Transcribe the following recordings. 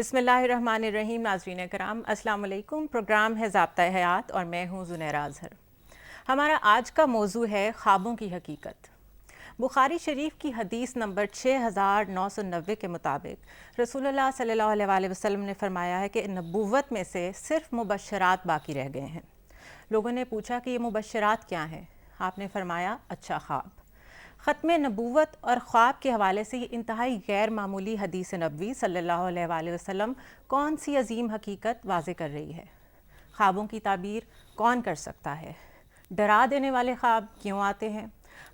بسم اللہ الرحمن الرحیم. ناظرین کرام السلام علیکم. پروگرام ہے ضابطۂ حیات اور میں ہوں زنیرہ اظہر. ہمارا آج کا موضوع ہے خوابوں کی حقیقت. بخاری شریف کی حدیث نمبر 6990 کے مطابق رسول اللہ صلی اللہ علیہ وآلہ وسلم نے فرمایا ہے کہ نبوت میں سے صرف مبشرات باقی رہ گئے ہیں. لوگوں نے پوچھا کہ یہ مبشرات کیا ہیں؟ آپ نے فرمایا اچھا خواب. ختم نبوت اور خواب کے حوالے سے یہ انتہائی غیر معمولی حدیث نبوی صلی اللہ علیہ وآلہ وسلم کون سی عظیم حقیقت واضح کر رہی ہے؟ خوابوں کی تعبیر کون کر سکتا ہے؟ ڈرا دینے والے خواب کیوں آتے ہیں؟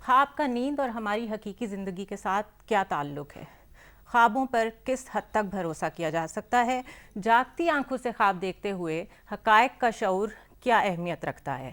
خواب کا نیند اور ہماری حقیقی زندگی کے ساتھ کیا تعلق ہے؟ خوابوں پر کس حد تک بھروسہ کیا جا سکتا ہے؟ جاگتی آنکھوں سے خواب دیکھتے ہوئے حقائق کا شعور کیا اہمیت رکھتا ہے؟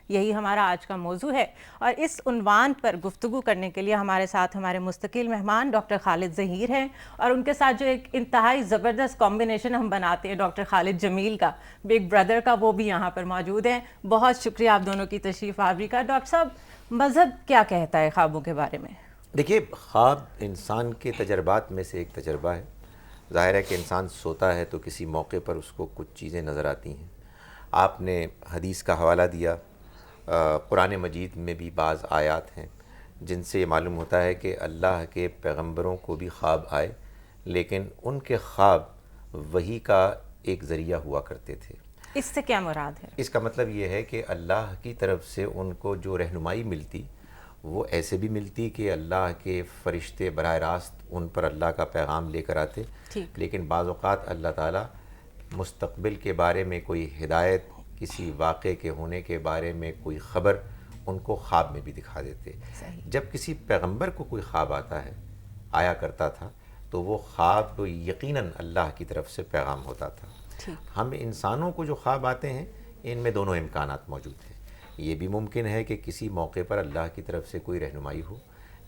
یہی ہمارا آج کا موضوع ہے اور اس عنوان پر گفتگو کرنے کے لیے ہمارے ساتھ ہمارے مستقل مہمان ڈاکٹر خالد ظہیر ہیں، اور ان کے ساتھ جو ایک انتہائی زبردست کمبینیشن ہم بناتے ہیں ڈاکٹر خالد جمیل کا، بگ بردر کا، وہ بھی یہاں پر موجود ہیں. بہت شکریہ آپ دونوں کی تشریف آوری کا. ڈاکٹر صاحب، مذہب کیا کہتا ہے خوابوں کے بارے میں؟ دیکھیے، خواب انسان کے تجربات میں سے ایک تجربہ ہے. ظاہر ہے کہ انسان سوتا ہے تو کسی موقع پر اس کو کچھ چیزیں نظر آتی ہیں. آپ نے حدیث کا حوالہ دیا. قرآن مجید میں بھی بعض آیات ہیں جن سے یہ معلوم ہوتا ہے کہ اللہ کے پیغمبروں کو بھی خواب آئے، لیکن ان کے خواب وحی کا ایک ذریعہ ہوا کرتے تھے. اس سے کیا مراد ہے؟ اس کا مطلب یہ ہے کہ اللہ کی طرف سے ان کو جو رہنمائی ملتی وہ ایسے بھی ملتی کہ اللہ کے فرشتے براہ راست ان پر اللہ کا پیغام لے کر آتے، لیکن بعض اوقات اللہ تعالیٰ مستقبل کے بارے میں کوئی ہدایت، کسی واقعے کے ہونے کے بارے میں کوئی خبر ان کو خواب میں بھی دکھا دیتے. جب کسی پیغمبر کو کوئی خواب آیا کرتا تھا تو وہ خواب یقیناً اللہ کی طرف سے پیغام ہوتا تھا. ہم انسانوں کو جو خواب آتے ہیں ان میں دونوں امکانات موجود ہیں. یہ بھی ممکن ہے کہ کسی موقع پر اللہ کی طرف سے کوئی رہنمائی ہو،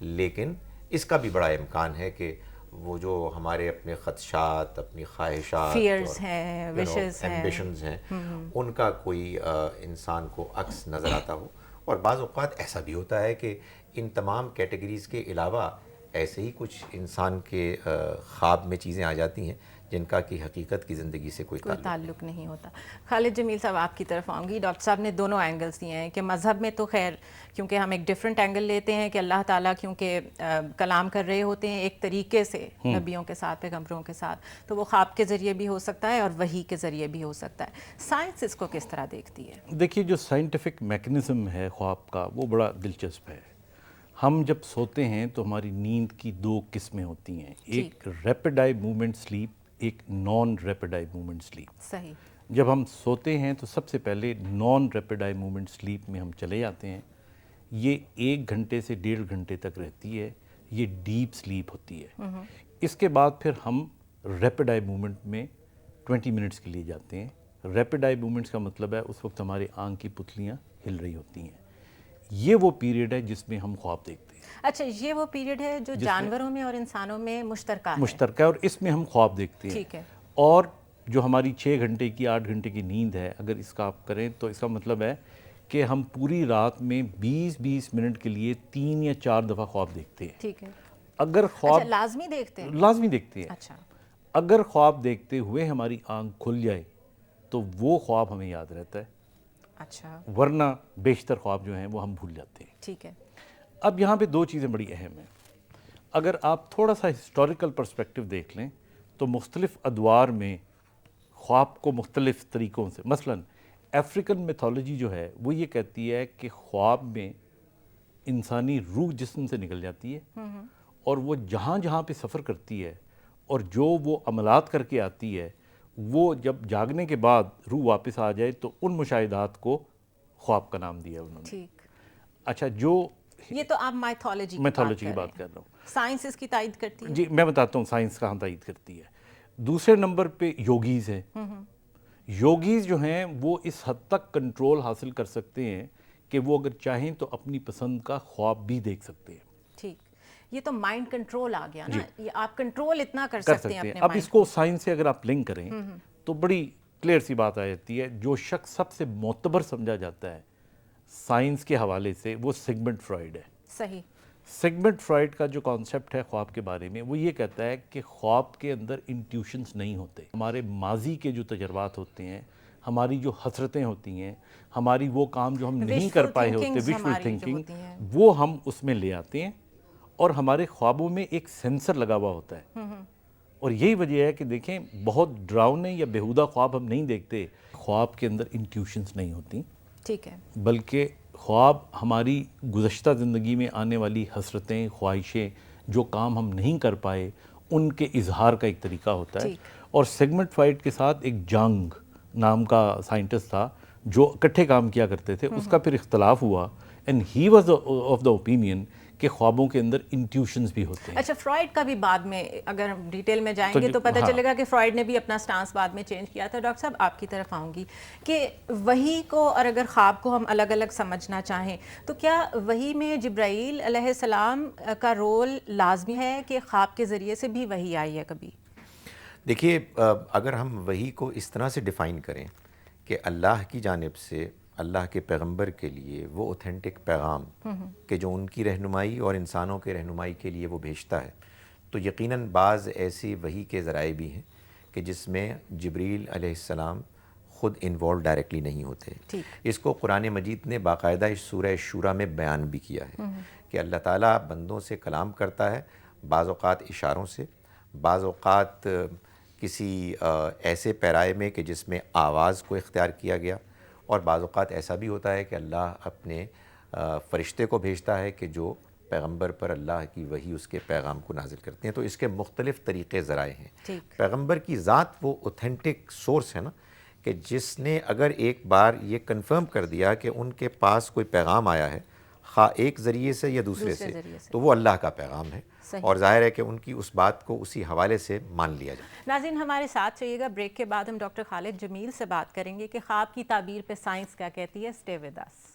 لیکن اس کا بھی بڑا امکان ہے کہ وہ جو ہمارے اپنے خدشات، اپنی خواہشات، فیئرز ہیں، وشز ہیں، ایمبیشنز ہیں، ان کا کوئی انسان کو عکس نظر آتا ہو. اور بعض اوقات ایسا بھی ہوتا ہے کہ ان تمام کیٹیگریز کے علاوہ ایسے ہی کچھ انسان کے خواب میں چیزیں آ جاتی ہیں جن کا کہ حقیقت کی زندگی سے کوئی تعلق نہیں ہوتا. خالد جمیل صاحب، آپ کی طرف آؤں گی. ڈاکٹر صاحب نے دونوں اینگلز دیے ہیں کہ مذہب میں تو خیر کیونکہ ہم ایک ڈیفرنٹ اینگل لیتے ہیں کہ اللہ تعالیٰ کیونکہ کلام کر رہے ہوتے ہیں ایک طریقے سے نبیوں کے ساتھ، پیغمبروں کے ساتھ، تو وہ خواب کے ذریعے بھی ہو سکتا ہے اور وحی کے ذریعے بھی ہو سکتا ہے. سائنس اس کو کس طرح دیکھتی ہے؟ دیکھیے، جو سائنٹیفک میکنزم ہے خواب کا وہ بڑا دلچسپ ہے. ہم جب سوتے ہیں تو ہماری نیند کی دو قسمیں ہوتی ہیں، ایک ریپڈ آئی موومنٹ سلیپ، ایک naan rapid eye movement sleep. صحیح. جب ہم سوتے ہیں تو سب سے پہلے naan rapid eye movement sleep میں ہم چلے جاتے ہیں. یہ 1 گھنٹے سے 1.5 گھنٹے تک رہتی ہے. یہ ڈیپ سلیپ ہوتی ہے. اس کے بعد پھر ہم ریپڈ آئی موومنٹ میں 20 منٹس کے لیے جاتے ہیں. ریپڈ آئی موومنٹس کا مطلب ہے اس وقت ہماری آنکھ کی پتلیاں ہل رہی ہوتی ہیں. یہ وہ پیریڈ ہے جس میں ہم خواب دیکھتے ہیں. اچھا، یہ وہ پیریڈ ہے جو جانوروں میں اور انسانوں میں مشترکہ ہے اور اس میں ہم خواب دیکھتے ہیں. ٹھیک ہے. اور جو ہماری 6 گھنٹے کی 8 گھنٹے کی نیند ہے، اگر اس کا آپ کریں تو اس کا مطلب ہے کہ ہم پوری رات میں 20 منٹ کے لیے 3 یا 4 دفعہ خواب دیکھتے ہیں. ٹھیک ہے. اگر خواب لازمی دیکھتے ہیں؟ لازمی دیکھتے ہیں. اچھا. اگر خواب دیکھتے ہوئے ہماری آنکھ کھل جائے تو وہ خواب ہمیں یاد رہتا ہے. اچھا. ورنہ بیشتر خواب جو ہیں وہ ہم بھول جاتے ہیں. ٹھیک ہے. اب یہاں پہ 2 چیزیں بڑی اہم ہیں. اگر آپ تھوڑا سا ہسٹوریکل پرسپیکٹو دیکھ لیں تو مختلف ادوار میں خواب کو مختلف طریقوں سے، مثلا افریقن میتھولوجی جو ہے وہ یہ کہتی ہے کہ خواب میں انسانی روح جسم سے نکل جاتی ہے اور وہ جہاں جہاں پہ سفر کرتی ہے اور جو وہ عملات کر کے آتی ہے، وہ جب جاگنے کے بعد روح واپس آ جائے تو ان مشاہدات کو خواب کا نام دیا انہوں نے. ٹھیک. اچھا، جو یہ تو آپ میتھولوجی کی بات کر رہا ہوں. سائنس اس کی تائید کرتی ہے؟ جی میں بتاتا ہوں سائنس کہاں تائید کرتی ہے. دوسرے نمبر پہ یوگیز ہیں. یوگیز جو ہیں وہ اس حد تک کنٹرول حاصل کر سکتے ہیں کہ وہ اگر چاہیں تو اپنی پسند کا خواب بھی دیکھ سکتے ہیں. ٹھیک. یہ تو مائنڈ کنٹرول آ گیا نا. یہ آپ کنٹرول اتنا کر سکتے ہیں اپنے اب اس کو سائنس سے اگر آپ لنک کریں تو بڑی کلیئر سی بات آ جاتی ہے. جو شخص سب سے معتبر سمجھا جاتا ہے سائنس کے حوالے سے وہ سگمنڈ فرائیڈ ہے. صحیح. سیگمنٹ فرائڈ کا جو کانسیپٹ ہے خواب کے بارے میں وہ یہ کہتا ہے کہ خواب کے اندر انٹیوشنز نہیں ہوتے. ہمارے ماضی کے جو تجربات ہوتے ہیں, ہماری جو حسرتیں ہوتی ہیں, ہماری وہ کام جو ہم نہیں کر پائے ہوتے, وشفل تھنکنگ, وہ ہم اس میں لے آتے ہیں اور ہمارے خوابوں میں ایک سینسر لگا ہوا ہوتا ہے. اور یہی وجہ ہے کہ دیکھیں بہت ڈراؤنے یا بیہودہ خواب ہم نہیں دیکھتے. خواب کے اندر انٹیوشنز نہیں ہوتی, ٹھیک ہے, بلکہ خواب ہماری گزشتہ زندگی میں آنے والی حسرتیں, خواہشیں, جو کام ہم نہیں کر پائے ان کے اظہار کا ایک طریقہ ہوتا ہے. اور سیگمنٹ فرائڈ کے ساتھ ایک جانگ نام کا سائنٹسٹ تھا جو اکٹھے کام کیا کرتے تھے, اس کا پھر اختلاف ہوا and he was of the opinion کہ خوابوں کے اندر انٹیوشنز بھی ہوتے ہیں. اچھا, فرائڈ کا بھی بعد میں اگر ہم ڈیٹیل میں جائیں گے تو پتہ چلے گا کہ فرائڈ نے بھی اپنا سٹانس بعد میں چینج کیا تھا. ڈاکٹر صاحب آپ کی طرف آؤں گی کہ وحی کو اور اگر خواب کو ہم الگ الگ سمجھنا چاہیں تو کیا وحی میں جبرائیل علیہ السلام کا رول لازمی ہے کہ خواب کے ذریعے سے بھی وحی آئی ہے کبھی؟ دیکھیے, اگر ہم وحی کو اس طرح سے ڈیفائن کریں کہ اللہ کی جانب سے اللہ کے پیغمبر کے لیے وہ اوتھینٹک پیغام کہ جو ان کی رہنمائی اور انسانوں کے رہنمائی کے لیے وہ بھیجتا ہے, تو یقیناً بعض ایسی وحی کے ذرائع بھی ہیں کہ جس میں جبریل علیہ السلام خود انوالو ڈائریکٹلی نہیں ہوتے. اس کو قرآن مجید نے باقاعدہ اس سورہ شورا میں بیان بھی کیا ہے کہ اللہ تعالیٰ بندوں سے کلام کرتا ہے, بعض اوقات اشاروں سے, بعض اوقات کسی ایسے پیرائے میں کہ جس میں آواز کو اختیار کیا گیا, اور بعض اوقات ایسا بھی ہوتا ہے کہ اللہ اپنے فرشتے کو بھیجتا ہے کہ جو پیغمبر پر اللہ کی وحی اس کے پیغام کو نازل کرتے ہیں. تو اس کے مختلف طریقے ذرائع ہیں. پیغمبر کی ذات وہ اوتھینٹک سورس ہے نا, کہ جس نے اگر ایک بار یہ کنفرم کر دیا کہ ان کے پاس کوئی پیغام آیا ہے خواہ ایک ذریعے سے یا دوسرے سے, تو وہ اللہ کا پیغام ہے, اور ظاہر ہے کہ ان کی اس بات کو اسی حوالے سے مان لیا جائے. ناظرین ہمارے ساتھ رہیے گا, بریک کے بعد ہم ڈاکٹر خالد جمیل سے بات کریں گے کہ خواب کی تعبیر پہ سائنس کیا کہتی ہے. Stay with us.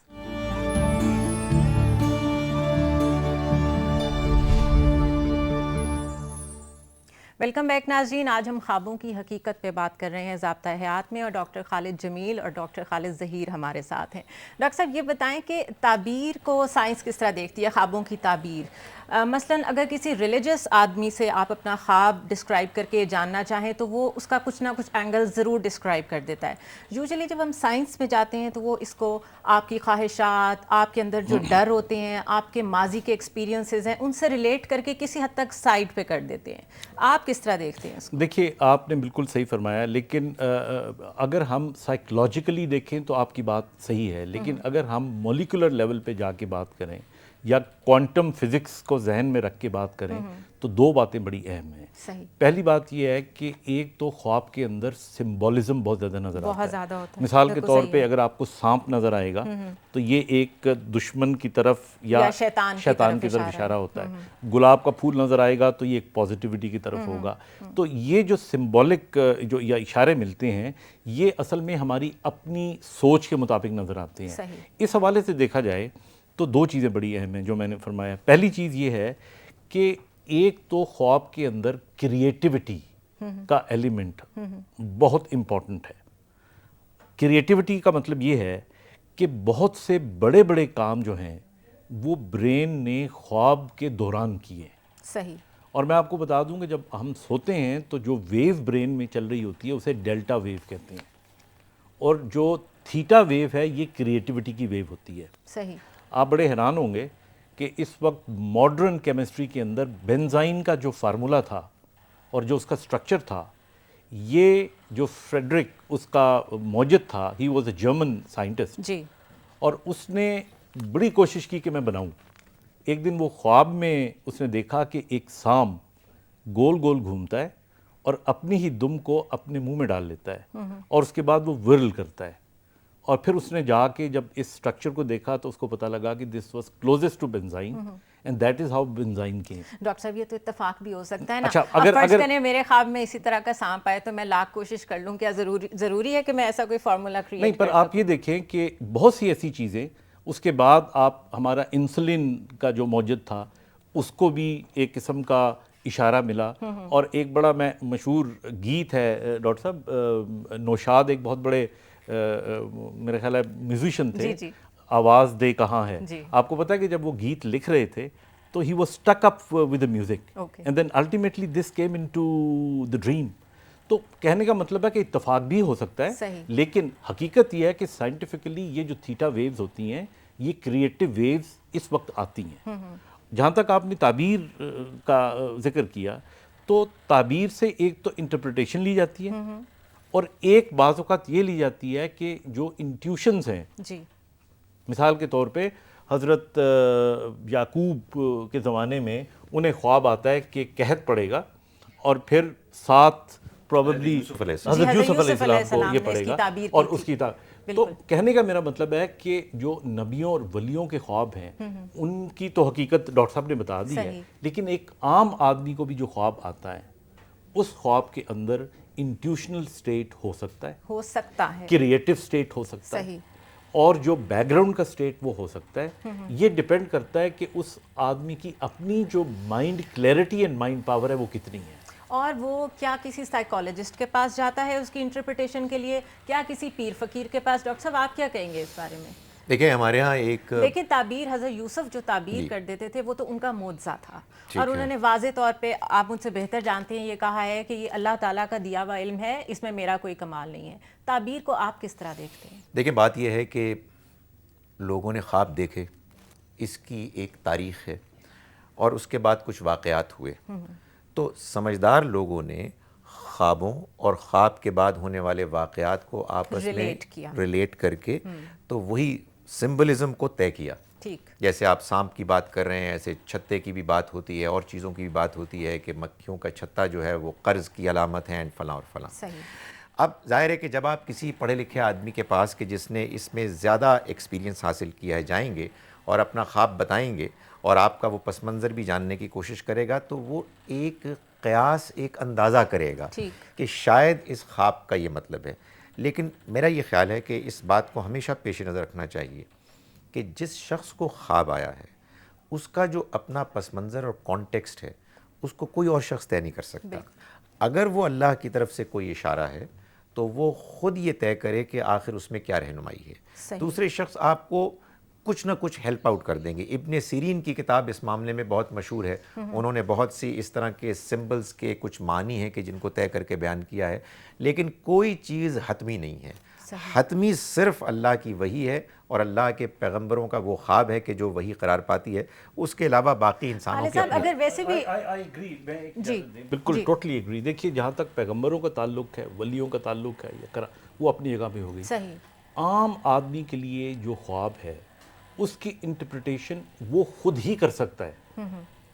Welcome back ناظرین. آج ہم خوابوں کی حقیقت پہ بات کر رہے ہیں ضابطہ حیات میں, اور ڈاکٹر خالد جمیل اور ڈاکٹر خالد ظہیر ہمارے ساتھ ہیں. ڈاکٹر صاحب یہ بتائیں کہ تعبیر کو سائنس کس طرح دیکھتی ہے, خوابوں کی تعبیر. مثلا اگر کسی ریلیجس آدمی سے آپ اپنا خواب ڈسکرائب کر کے جاننا چاہیں تو وہ اس کا کچھ نہ کچھ اینگل ضرور ڈسکرائب کر دیتا ہے. یوزلی جب ہم سائنس میں جاتے ہیں تو وہ اس کو آپ کی خواہشات, آپ کے اندر جو ڈر ہوتے ہیں, آپ کے ماضی کے ایکسپیرینسز ہیں, ان سے ریلیٹ کر کے کسی حد تک سائڈ پہ کر دیتے ہیں. آپ کس طرح دیکھتے ہیں اس کو؟ دیکھیے آپ نے بالکل صحیح فرمایا, لیکن اگر ہم سائیکلوجیکلی دیکھیں تو آپ کی بات صحیح ہے, لیکن اگر ہم مولیکولر لیول پہ جا کے بات کریں یا کوانٹم فزکس کو ذہن میں رکھ کے بات کریں تو دو باتیں بڑی اہم ہیں. پہلی بات یہ ہے کہ ایک تو خواب کے اندر سمبولزم بہت زیادہ نظر آتا ہے. مثال کے طور پہ اگر آپ کو سانپ نظر آئے گا تو یہ ایک دشمن کی طرف یا شیطان کی طرف اشارہ ہوتا ہے. گلاب کا پھول نظر آئے گا تو یہ ایک پازیٹیوٹی کی طرف ہوگا. تو یہ جو سمبولک جو یا اشارے ملتے ہیں یہ اصل میں ہماری اپنی سوچ کے مطابق نظر آتے ہیں. اس حوالے سے دیکھا جائے تو دو چیزیں بڑی اہم ہیں جو میں نے فرمایا. پہلی چیز یہ ہے کہ ایک تو خواب کے اندر کریٹیوٹی کا ایلیمنٹ بہت امپورٹنٹ ہے. کریٹیوٹی کا مطلب یہ ہے کہ بہت سے بڑے بڑے کام جو ہیں وہ برین نے خواب کے دوران کیے. صحیح. اور میں آپ کو بتا دوں کہ جب ہم سوتے ہیں تو جو ویو برین میں چل رہی ہوتی ہے اسے ڈیلٹا ویو کہتے ہیں, اور جو تھیٹا ویو ہے یہ کریٹیوٹی کی ویو ہوتی ہے. صحیح. آپ بڑے حیران ہوں گے کہ اس وقت ماڈرن کیمسٹری کے اندر بینزائن کا جو فارمولا تھا اور جو اس کا سٹرکچر تھا, یہ جو فریڈرک اس کا موجد تھا, he was a German scientist, جی, اور اس نے بڑی کوشش کی کہ میں بناؤں. ایک دن وہ خواب میں اس نے دیکھا کہ ایک سام گول گول گھومتا ہے اور اپنی ہی دم کو اپنے منہ میں ڈال لیتا ہے, اور اس کے بعد وہ ورل کرتا ہے. اور پھر اس نے جا کے جب اس سٹرکچر کو دیکھا تو اس کو پتہ لگا کہ this was closest to benzene, and that is how benzene came. Doctor صاحب یہ تو اتفاق بھی ہو سکتا ہے نا. اچھا, اگر میرے خواب میں اسی طرح کا سانپ آئے تو میں لاکھ کوشش کر لوں, کیا ضروری ہے کہ میں ایسا کوئی فارمولا کریٹ نہیں, پر آپ یہ دیکھیں کہ بہت سی ایسی چیزیں, اس کے بعد آپ ہمارا انسولین کا جو موجد تھا اس کو بھی ایک قسم کا اشارہ ملا. اور ایک بڑا مشہور گیت ہے ڈاکٹر صاحب, نوشاد ایک بہت بڑے میرے خیال ہے میوزیشین تھے, آواز دے کہاں ہے. آپ کو پتہ ہے کہ جب وہ گیت لکھ رہے تھے تو he was stuck up with the music. Okay. And then ultimately this came into the dream. تو کہنے کا مطلب ہے کہ اتفاق بھی ہو سکتا ہے, لیکن حقیقت یہ ہے کہ سائنٹیفکلی یہ جو تھیٹا ویوز ہوتی ہیں یہ کریٹو ویوز اس وقت آتی ہیں. جہاں تک آپ نے تعبیر کا ذکر کیا تو تعبیر سے ایک تو انٹرپریٹیشن لی جاتی ہے اور ایک بعض اوقات یہ لی جاتی ہے کہ جو انٹیوشنز ہیں, مثال کے طور پہ حضرت یعقوب کے زمانے میں انہیں خواب آتا ہے کہ قحط پڑے گا اور پھر 7 پروبیبلی حضرت یوسف علیہ السلام کو یہ پڑے گا اور اس کی تو کہنے کا میرا مطلب ہے کہ جو نبیوں اور ولیوں کے خواب ہیں ان کی تو حقیقت ڈاکٹر صاحب نے بتا دی ہے, لیکن ایک عام آدمی کو بھی جو خواب آتا ہے اس خواب کے اندر انٹیوشنل سٹیٹ ہو سکتا ہے, کریٹو سٹیٹ ہو سکتا ہے, اور جو بیک گراؤنڈ کا سٹیٹ وہ ہو سکتا ہے. یہ ڈیپینڈ کرتا ہے کہ اس آدمی کی اپنی جو mind clarity and mind power ہے وہ کتنی ہے, اور وہ کیا کسی سائیکالوجسٹ کے پاس جاتا ہے اس کی انٹرپریٹیشن کے لیے, کیا کسی پیر فقیر کے پاس. ڈاکٹر صاحب آپ کیا کہیں گے اس بارے میں؟ دیکھیں ہمارے ہاں ایک لیکن تعبیر حضرت یوسف جو تعبیر کر دیتے تھے وہ تو ان کا معجزہ تھا, اور انہوں نے واضح طور پہ, آپ مجھ سے بہتر جانتے ہیں, یہ کہا ہے کہ یہ اللہ تعالیٰ کا دیا ہوا علم ہے, اس میں میرا کوئی کمال نہیں ہے. تعبیر کو آپ کس طرح دیکھتے ہیں؟ دیکھیں بات یہ ہے کہ لوگوں نے خواب دیکھے, اس کی ایک تاریخ ہے اور اس کے بعد کچھ واقعات ہوئے, تو سمجھدار لوگوں نے خوابوں اور خواب کے بعد ہونے والے واقعات کو آپس میں ریلیٹ کر کے تو وہی سمبلزم کو طے کیا. جیسے آپ سانپ کی بات کر رہے ہیں, ایسے چھتے کی بھی بات ہوتی ہے اور چیزوں کی بھی بات ہوتی ہے کہ مکھیوں کا چھتا جو ہے وہ قرض کی علامت ہے, اینڈ فلاں اور فلاں. اب ظاہر ہے کہ جب آپ کسی پڑھے لکھے آدمی کے پاس کہ جس نے اس میں زیادہ ایکسپیرینس حاصل کیا ہے جائیں گے اور اپنا خواب بتائیں گے اور آپ کا وہ پس منظر بھی جاننے کی کوشش کرے گا, تو وہ ایک قیاس, ایک اندازہ کرے گا کہ شاید اس خواب کا یہ مطلب ہے. لیکن میرا یہ خیال ہے کہ اس بات کو ہمیشہ پیش نظر رکھنا چاہیے کہ جس شخص کو خواب آیا ہے اس کا جو اپنا پس منظر اور کانٹیکسٹ ہے اس کو کوئی اور شخص طے نہیں کر سکتا. اگر وہ اللہ کی طرف سے کوئی اشارہ ہے تو وہ خود یہ طے کرے کہ آخر اس میں کیا رہنمائی ہے. دوسرے شخص آپ کو کچھ نہ کچھ ہیلپ آؤٹ کر دیں گے. ابن سیرین کی کتاب اس معاملے میں بہت مشہور ہے, انہوں نے بہت سی اس طرح کے سمبلز کے کچھ معنی ہیں کہ جن کو طے کر کے بیان کیا ہے, لیکن کوئی چیز حتمی نہیں ہے. حتمی صرف اللہ کی وحی ہے اور اللہ کے پیغمبروں کا وہ خواب ہے کہ جو وحی قرار پاتی ہے, اس کے علاوہ باقی انسانوں کے اگر ویسے بھی بالکل ٹوٹلی ایگری. دیکھیے جہاں تک پیغمبروں کا تعلق ہے, ولیوں کا تعلق ہے, وہ اپنی جگہ پہ ہو گئی. عام آدمی کے لیے جو خواب ہے اس کی انٹرپریٹیشن وہ خود ہی کر سکتا ہے,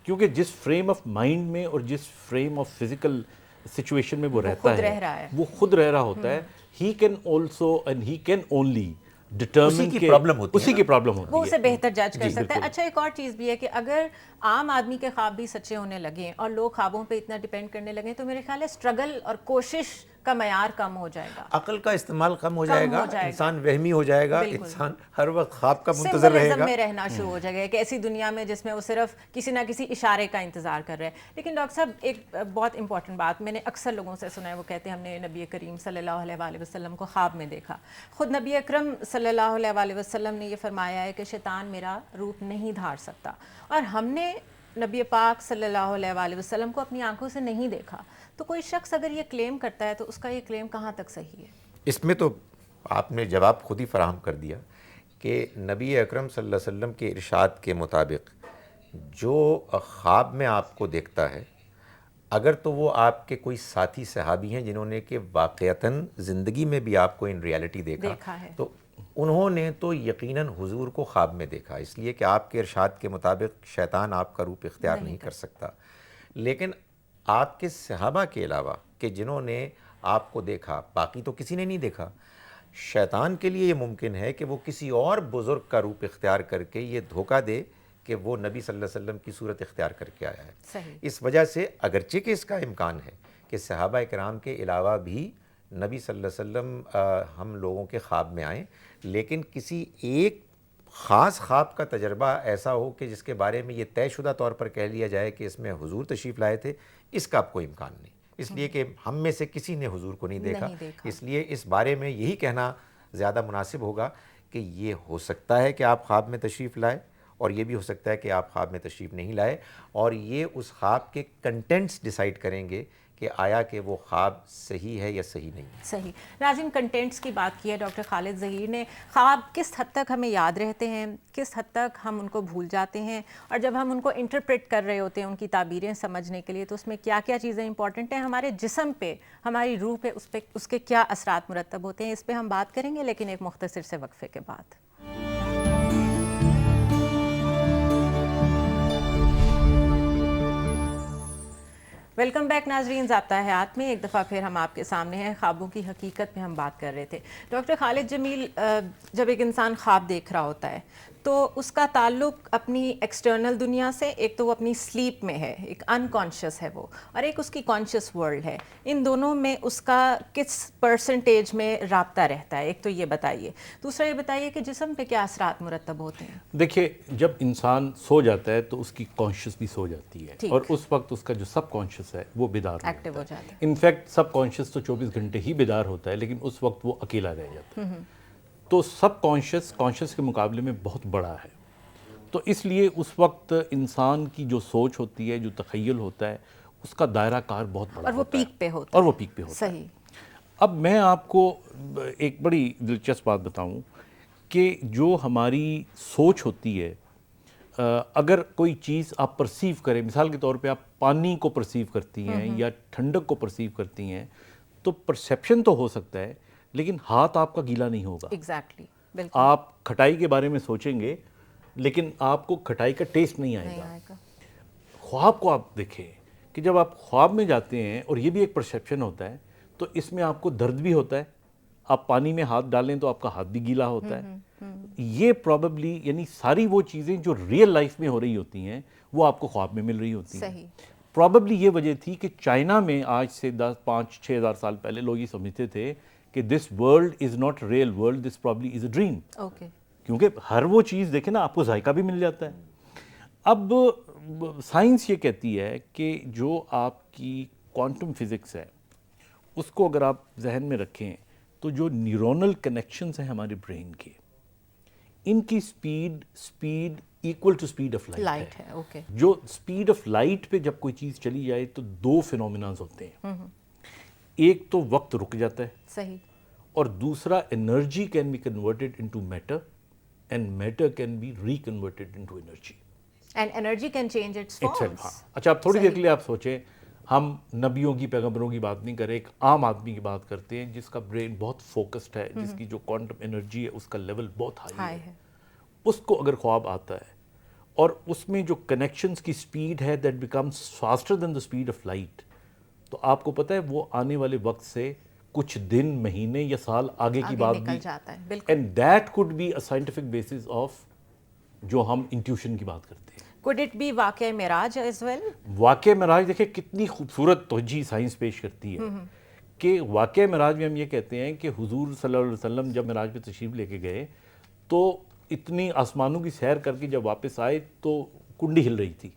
کیونکہ جس فریم آف مائنڈ میں اور جس فریم آف فزیکل سچویشن میں وہ رہتا ہے وہ خود رہ رہا ہوتا ہے. He can also and he can only determine اسی کی پرابلم ہوتی ہے, وہ اسے بہتر جج کر سکتا ہے. اچھا ایک اور چیز بھی ہے کہ اگر عام آدمی کے خواب بھی سچے ہونے لگیں اور لوگ خوابوں پہ اتنا ڈیپینڈ کرنے لگیں تو میرے خیال ہے اسٹرگل اور کوشش کا معیار کم ہو جائے گا, عقل کا استعمال کم ہو جائے گا, انسان وہمی ہو جائے گا, انسان ہر وقت خواب کا منتظر رہے گا, میں رہنا شروع ہو جائے گا, ایک ایسی دنیا میں جس میں وہ صرف کسی نہ کسی اشارے کا انتظار کر رہے ہیں. لیکن ڈاکٹر صاحب ایک بہت امپورٹنٹ بات میں نے اکثر لوگوں سے سنا ہے, وہ کہتے ہیں ہم نے نبی کریم صلی اللہ علیہ وآلہ وسلم کو خواب میں دیکھا. خود نبی اکرم صلی اللہ علیہ وآلہ وسلم نے یہ فرمایا ہے کہ شیطان میرا روپ نہیں دھار سکتا, اور ہم نے نبی پاک صلی اللہ علیہ وآلہ وسلم کو اپنی آنکھوں سے نہیں دیکھا. تو کوئی شخص اگر یہ کلیم کرتا ہے تو اس کا یہ کلیم کہاں تک صحیح ہے؟ اس میں تو آپ نے جواب خود ہی فراہم کر دیا کہ نبی اکرم صلی اللہ علیہ وسلم کے ارشاد کے مطابق جو خواب میں آپ کو دیکھتا ہے, اگر تو وہ آپ کے کوئی ساتھی صحابی ہیں جنہوں نے کہ واقعتاً زندگی میں بھی آپ کو ان ریالٹی دیکھا ہے, تو انہوں نے تو یقیناً حضور کو خواب میں دیکھا, اس لیے کہ آپ کے ارشاد کے مطابق شیطان آپ کا روپ اختیار نہیں کر سکتا. لیکن آپ کے صحابہ کے علاوہ کہ جنہوں نے آپ کو دیکھا, باقی تو کسی نے نہیں دیکھا. شیطان کے لیے یہ ممکن ہے کہ وہ کسی اور بزرگ کا روپ اختیار کر کے یہ دھوکہ دے کہ وہ نبی صلی اللہ علیہ وسلم کی صورت اختیار کر کے آیا ہے. اس وجہ سے اگرچہ کہ اس کا امکان ہے کہ صحابہ کرام کے علاوہ بھی نبی صلی اللہ علیہ وسلم ہم لوگوں کے خواب میں آئیں, لیکن کسی ایک خاص خواب کا تجربہ ایسا ہو کہ جس کے بارے میں یہ طے شدہ طور پر کہہ لیا جائے کہ اس میں حضور تشریف لائے تھے, اس کا کوئی امکان نہیں. اس لیے کہ ہم میں سے کسی نے حضور کو نہیں دیکھا, اس لیے اس بارے میں یہی کہنا زیادہ مناسب ہوگا کہ یہ ہو سکتا ہے کہ آپ خواب میں تشریف لائے اور یہ بھی ہو سکتا ہے کہ آپ خواب میں تشریف نہیں لائے، اور یہ اس خواب کے کنٹینٹس ڈیسائیڈ کریں گے کہ آیا کہ وہ خواب صحیح ہے یا صحیح نہیں ہے۔ صحیح۔ ناظرین، کنٹینٹس کی بات کی ہے ڈاکٹر خالد ظہیر نے۔ خواب کس حد تک ہمیں یاد رہتے ہیں، کس حد تک ہم ان کو بھول جاتے ہیں، اور جب ہم ان کو انٹرپریٹ کر رہے ہوتے ہیں ان کی تعبیریں سمجھنے کے لیے، تو اس میں کیا کیا چیزیں امپورٹنٹ ہیں، ہمارے جسم پہ، ہماری روح پہ، اس کے کیا اثرات مرتب ہوتے ہیں، اس پہ ہم بات کریں گے، لیکن ایک مختصر سے وقفے کے بعد۔ ویلکم بیک ناظرین، ضابطہ حیات میں ایک دفعہ پھر ہم آپ کے سامنے ہیں۔ خوابوں کی حقیقت پہ ہم بات کر رہے تھے۔ ڈاکٹر خالد جمیل، جب ایک انسان خواب دیکھ رہا ہوتا ہے تو اس کا تعلق اپنی ایکسٹرنل دنیا سے، ایک تو وہ اپنی سلیپ میں ہے، ایک انکانشیس ہے وہ، اور ایک اس کی کانشیس ورلڈ ہے۔ ان دونوں میں اس کا کس پرسنٹیج میں رابطہ رہتا ہے، ایک تو یہ بتائیے۔ دوسرا یہ بتائیے کہ جسم پہ کیا اثرات مرتب ہوتے ہیں؟ دیکھیے، جب انسان سو جاتا ہے تو اس کی کانشیس بھی سو جاتی ہے، اور اس وقت اس کا جو سب کانشیس ہے وہ بیدار ایکٹیو ہو جاتا ہے۔ انفیکٹ سب کانشیس تو 24 گھنٹے ہی بیدار ہوتا ہے، لیکن اس وقت وہ اکیلا رہ جاتا ہے۔ تو سب کانشیس کے مقابلے میں بہت بڑا ہے، تو اس لیے اس وقت انسان کی جو سوچ ہوتی ہے، جو تخیل ہوتا ہے، اس کا دائرہ کار بہت بڑا اور وہ ہوتا ہے، پیک پہ ہوتا ہے، اور وہ پیک پہ ہوتا ہے۔ صحیح۔ اب میں آپ کو ایک بڑی دلچسپ بات بتاؤں کہ جو ہماری سوچ ہوتی ہے، اگر کوئی چیز آپ پرسیو کریں، مثال کے طور پہ آپ پانی کو پرسیو کرتی ہیں یا ٹھنڈک کو پرسیو کرتی ہیں، تو پرسیپشن تو ہو سکتا ہے، لیکن ہاتھ آپ کا گیلا نہیں ہوگا۔ ایگزیکٹلی، بالکل۔ آپ کھٹائی کے بارے میں سوچیں گے، لیکن آپ کو کھٹائی کا ٹیسٹ نہیں آئے گا۔ خواب کو آپ دیکھیں کہ جب آپ خواب میں جاتے ہیں، اور یہ بھی ایک پرسیپشن ہوتا ہے، تو اس میں آپ کو درد بھی ہوتا ہے، آپ پانی میں ہاتھ ڈالیں تو آپ کا ہاتھ بھی گیلا ہوتا ہے۔ یہ پروبیبلی، یعنی ساری وہ چیزیں جو ریئل لائف میں ہو رہی ہوتی ہیں وہ آپ کو خواب میں مل رہی ہوتی ہیں۔ پروبیبلی یہ وجہ تھی کہ چائنا میں آج سے 5-6 ہزار سال پہلے لوگ یہ سمجھتے تھے کہ this world is not real world, this probably is a dream, کیونکہ ہر وہ چیز دیکھیں نا، آپ کو ذائقہ بھی مل جاتا ہے۔ اب سائنس یہ کہتی ہے کہ جو آپ کی کوانٹم فزکس ہے، اس کو اگر آپ ذہن میں رکھیں تو جو نیورونل کنیکشنز ہیں ہمارے برین کے، ان کی speed equal to speed of light ہے۔ جو سپیڈ آف لائٹ پہ جب کوئی چیز چلی جائے تو دو فینومیناز ہوتے ہیں، ایک تو وقت رک جاتا ہے، صحیح، اور دوسرا energy can be converted into matter, and matter can be reconverted into energy, and energy can change its forms. اچھا، آپ تھوڑی دیر کے لیے آپ سوچیں، ہم نبیوں کی، پیغمبروں کی بات نہیں کر رہے، ایک عام آدمی کی بات کرتے ہیں جس کا برین بہت فوکسڈ ہے، جس کی جو کوانٹم انرجی ہے اس کا لیول بہت ہائی ہے۔ اس کو اگر خواب آتا ہے اور اس میں جو کنیکشنز کی سپیڈ ہے that becomes faster than the speed of light, تو آپ کو پتہ ہے وہ آنے والے وقت سے کچھ دن، مہینے یا سال آگے کی بات بھی، and that could be a scientific basis of جو ہم انٹیوشن کی بات کرتے ہیں۔ Could it be واقعہ معراج as well؟ واقعہ معراج دیکھیں کتنی خوبصورت توجہ سائنس پیش کرتی ہے کہ واقعہ معراج میں ہم یہ کہتے ہیں کہ حضور صلی اللہ علیہ وسلم جب معراج پہ تشریف لے کے گئے تو اتنی آسمانوں کی سیر کر کے جب واپس آئے تو کنڈی ہل رہی تھی۔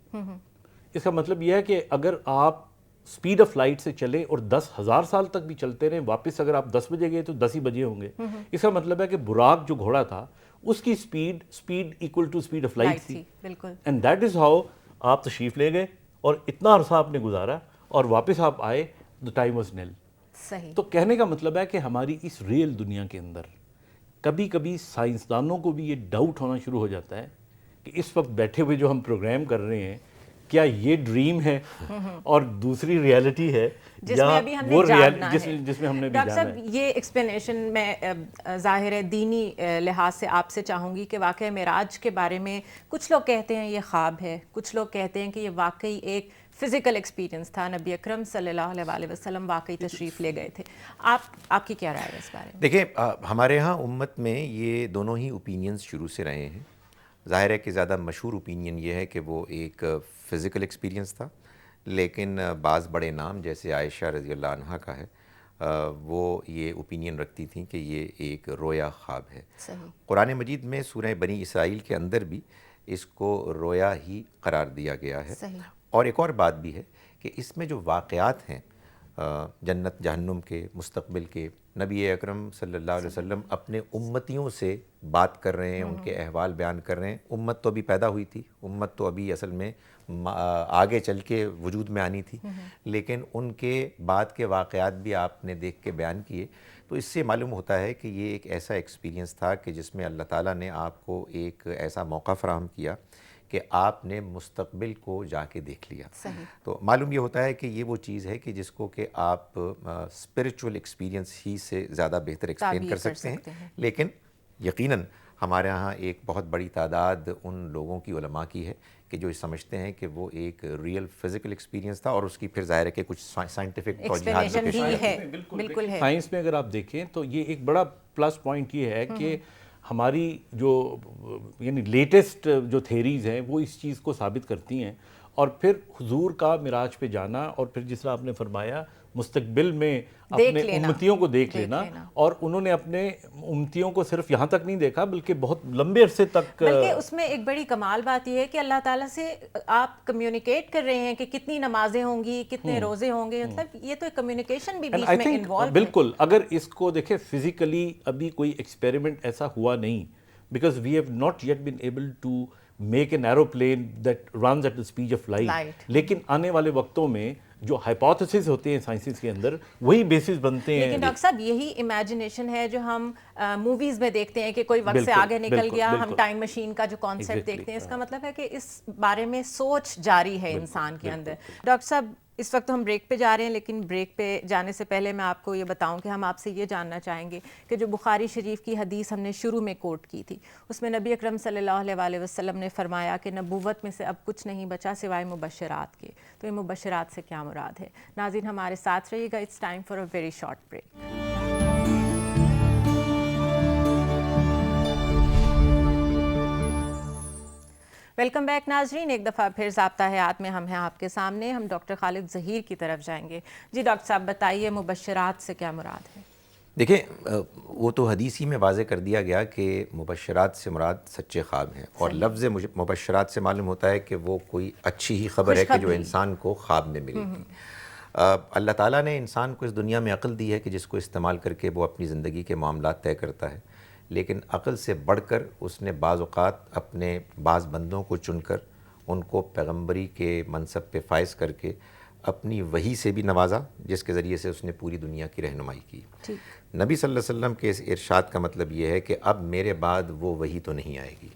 اس کا مطلب یہ ہے کہ اگر آپ سپیڈ آف لائٹ سے چلیں اور 10,000 سال تک بھی چلتے رہیں، واپس اگر آپ 10 بجے گئے تو 10 ہی بجے ہوں گے۔ اس کا مطلب ہے کہ براق جو گھوڑا تھا اس کی speed equal to speed of light تھی، اینڈ دیٹ از ہاؤ آپ تشریف لے گئے اور اتنا عرصہ آپ نے گزارا اور واپس آپ آئے، the time was nil۔ تو کہنے کا مطلب ہے کہ ہماری اس ریئل دنیا کے اندر کبھی کبھی سائنسدانوں کو بھی یہ ڈاؤٹ ہونا شروع ہو جاتا ہے کہ اس وقت بیٹھے ہوئے جو ہم پروگرام کر رہے ہیں کیا یہ ڈریم ہے اور دوسری ریالٹی ہے، یا وہ جس میں ہم نے بھی جانا ہے۔ ڈاکٹر صاحب، یہ ایکسپلینیشن میں ظاہر ہے دینی لحاظ سے آپ سے چاہوں گی کہ واقعہ معراج کے بارے میں کچھ لوگ کہتے ہیں یہ خواب ہے، کچھ لوگ کہتے ہیں کہ یہ واقعی ایک فزیکل ایکسپیرینس تھا، نبی اکرم صلی اللہ علیہ وسلم واقعی تشریف لے گئے تھے۔ آپ کی کیا رائے ہے اس بارے میں؟ دیکھیں، ہمارے ہاں امت میں یہ دونوں ہی اوپینینز شروع سے رہے ہیں۔ ظاہر ہے کہ زیادہ مشہور اوپینین یہ ہے کہ وہ ایک فزیکل ایکسپیرینس تھا، لیکن بعض بڑے نام جیسے عائشہ رضی اللہ عنہا کا ہے، وہ یہ اوپینین رکھتی تھیں کہ یہ ایک رویا خواب ہے۔ قرآن مجید میں سورہ بنی اسرائیل کے اندر بھی اس کو رویا ہی قرار دیا گیا ہے۔ اور ایک اور بات بھی ہے کہ اس میں جو واقعات ہیں جنت جہنم کے، مستقبل کے، نبی اکرم صلی اللہ علیہ وسلم اپنے امتیوں سے بات کر رہے ہیں، ان کے احوال بیان کر رہے ہیں. امت تو ابھی پیدا ہوئی تھی، امت تو ابھی اصل میں آگے چل کے وجود میں آنی تھی، لیکن ان کے بعد کے واقعات بھی آپ نے دیکھ کے بیان کیے. تو اس سے معلوم ہوتا ہے کہ یہ ایک ایسا ایکسپیرینس تھا کہ جس میں اللہ تعالیٰ نے آپ کو ایک ایسا موقع فراہم کیا کہ آپ نے مستقبل کو جا کے دیکھ لیا. تو معلوم یہ ہوتا ہے کہ یہ وہ چیز ہے کہ جس کو کہ آپ اسپریچول ایکسپیرینس ہی سے زیادہ بہتر ایکسپلین کر سکتے ہیں. لیکن یقیناً ہمارے ہاں ایک بہت بڑی تعداد ان لوگوں کی علماء کی ہے کہ جو سمجھتے ہیں کہ وہ ایک ریئل فزیکل ایکسپیرینس تھا، اور اس کی پھر ظاہر ہے کہ کچھ سائنٹیفک توجیہات بھی ہے. بالکل ہے. سائنس میں اگر آپ دیکھیں تو یہ ایک بڑا پلس پوائنٹ یہ ہے کہ ہماری جو یعنی لیٹسٹ جو تھیریز ہیں وہ اس چیز کو ثابت کرتی ہیں. اور پھر حضور کا معراج پہ جانا، اور پھر جس طرح آپ نے فرمایا مستقبل میں اپنے امتیوں کو دیکھ لینا، اور انہوں نے اپنے امتیوں کو صرف یہاں تک نہیں دیکھا بلکہ بہت لمبے عرصے تک. بلکہ اس میں ایک بڑی کمال بات یہ ہے کہ اللہ تعالیٰ سے آپ کمیونیکیٹ کر رہے ہیں کہ کتنی نمازیں ہوں گی، کتنے روزے ہوں گے. مطلب یہ تو ایک کمیونیکیشن بھی بیچ میں انوالو ہے. بالکل. اگر اس کو دیکھیں فزیکلی ابھی کوئی ایکسپیریمنٹ ایسا ہوا نہیں، because we have not yet been able to make an aeroplane that runs at the speed of light. لیکن آنے والے وقتوں میں جو ہائپوتھیسز ہوتے ہیں سائنسز کے اندر وہی بیسز بنتے ہیں. لیکن ڈاکٹر صاحب یہی امیجنیشن ہے جو ہم موویز میں دیکھتے ہیں کہ کوئی وقت سے آگے نکل گیا، ہم ٹائم مشین کا جو کانسیپٹ دیکھتے ہیں. اس کا مطلب ہے کہ اس بارے میں سوچ جاری ہے انسان کے اندر. ڈاکٹر صاحب اس وقت ہم بریک پہ جا رہے ہیں، لیکن بریک پہ جانے سے پہلے میں آپ کو یہ بتاؤں کہ ہم آپ سے یہ جاننا چاہیں گے کہ جو بخاری شریف کی حدیث ہم نے شروع میں کوٹ کی تھی، اس میں نبی اکرم صلی اللہ علیہ وسلم نے فرمایا کہ نبوت میں سے اب کچھ نہیں بچا سوائے مبشرات کے. تو یہ مبشرات سے کیا مراد ہے؟ ناظرین ہمارے ساتھ رہیے گا. It's time for a very short break. Welcome back ناظرین. ایک دفعہ پھر ضابطہ حیات میں ہم ہیں آپ کے سامنے. ہم ڈاکٹر خالد ظہیر کی طرف جائیں گے. جی ڈاکٹر صاحب بتائیے مبشرات سے کیا مراد ہے؟ دیکھیں وہ تو حدیث ہی میں واضح کر دیا گیا کہ مبشرات سے مراد سچے خواب ہیں، اور لفظ مبشرات سے معلوم ہوتا ہے کہ وہ کوئی اچھی ہی خبر ہے کہ جو انسان کو خواب میں ملے گی. اللہ تعالیٰ نے انسان کو اس دنیا میں عقل دی ہے کہ جس کو استعمال کر کے وہ اپنی زندگی کے معاملات طے کرتا ہے. لیکن عقل سے بڑھ کر اس نے بعض اوقات اپنے بعض بندوں کو چن کر ان کو پیغمبری کے منصب پہ فائز کر کے اپنی وحی سے بھی نوازا، جس کے ذریعے سے اس نے پوری دنیا کی رہنمائی کی. نبی صلی اللہ علیہ وسلم کے اس ارشاد کا مطلب یہ ہے کہ اب میرے بعد وہ وحی تو نہیں آئے گی.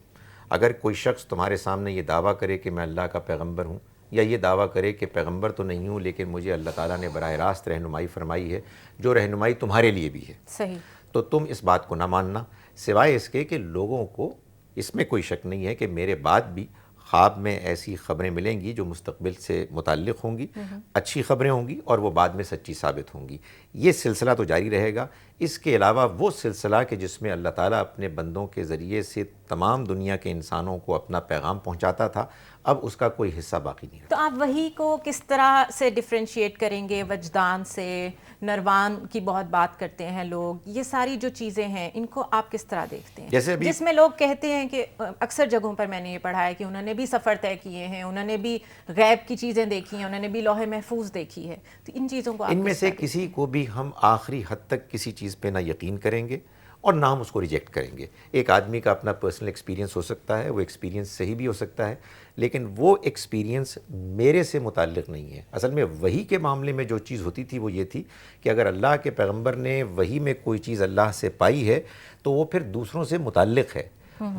اگر کوئی شخص تمہارے سامنے یہ دعویٰ کرے کہ میں اللہ کا پیغمبر ہوں، یا یہ دعویٰ کرے کہ پیغمبر تو نہیں ہوں لیکن مجھے اللہ تعالیٰ نے براہ راست رہنمائی فرمائی ہے، جو رہنمائی تمہارے لیے بھی ہے، صحیح، تو تم اس بات کو نہ ماننا، سوائے اس کے کہ لوگوں کو اس میں کوئی شک نہیں ہے کہ میرے بعد بھی خواب میں ایسی خبریں ملیں گی جو مستقبل سے متعلق ہوں گی، اچھی خبریں ہوں گی، اور وہ بعد میں سچی ثابت ہوں گی. یہ سلسلہ تو جاری رہے گا. اس کے علاوہ وہ سلسلہ کہ جس میں اللہ تعالیٰ اپنے بندوں کے ذریعے سے تمام دنیا کے انسانوں کو اپنا پیغام پہنچاتا تھا، اب اس کا کوئی حصہ باقی نہیں رہا. تو آپ وحی کو کس طرح سے ڈیفرینشیٹ کریں گے؟ وجدان سے، نروان کی بہت بات کرتے ہیں لوگ، یہ ساری جو چیزیں ہیں ان کو آپ کس طرح دیکھتے ہیں؟ جس میں لوگ کہتے ہیں کہ اکثر جگہوں پر میں نے یہ پڑھا ہے کہ انہوں نے بھی سفر طے کیے ہیں، انہوں نے بھی غیب کی چیزیں دیکھی ہیں، انہوں نے بھی لوح محفوظ دیکھی ہے. تو ان چیزوں کو ان میں سے کسی کو بھی ہم آخری حد تک کسی چیز پہ نہ یقین کریں گے اور نہ ہم اس کو ریجیکٹ کریں گے. ایک آدمی کا اپنا پرسنل ایکسپیرینس ہو سکتا ہے، وہ ایکسپیرینس صحیح بھی ہو سکتا ہے، لیکن وہ ایکسپیرینس میرے سے متعلق نہیں ہے. اصل میں وحی کے معاملے میں جو چیز ہوتی تھی وہ یہ تھی کہ اگر اللہ کے پیغمبر نے وحی میں کوئی چیز اللہ سے پائی ہے تو وہ پھر دوسروں سے متعلق ہے.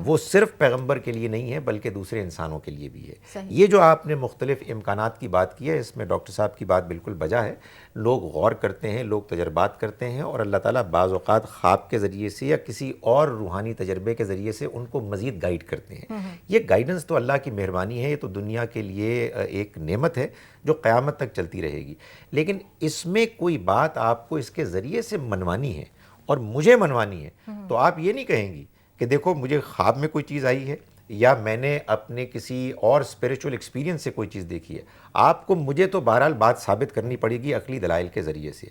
وہ صرف پیغمبر کے لیے نہیں ہے بلکہ دوسرے انسانوں کے لیے بھی ہے. یہ جو آپ نے مختلف امکانات کی بات کی ہے، اس میں ڈاکٹر صاحب کی بات بالکل بجا ہے. لوگ غور کرتے ہیں، لوگ تجربات کرتے ہیں، اور اللہ تعالیٰ بعض اوقات خواب کے ذریعے سے یا کسی اور روحانی تجربے کے ذریعے سے ان کو مزید گائیڈ کرتے ہیں. یہ گائیڈنس تو اللہ کی مہربانی ہے، یہ تو دنیا کے لیے ایک نعمت ہے جو قیامت تک چلتی رہے گی. لیکن اس میں کوئی بات آپ کو اس کے ذریعے سے منوانی ہے اور مجھے منوانی ہے، تو آپ یہ نہیں کہیں گی کہ دیکھو مجھے خواب میں کوئی چیز آئی ہے یا میں نے اپنے کسی اور اسپریچول ایکسپیرینس سے کوئی چیز دیکھی ہے. آپ کو مجھے تو بہرحال بات ثابت کرنی پڑے گی عقلی دلائل کے ذریعے سے.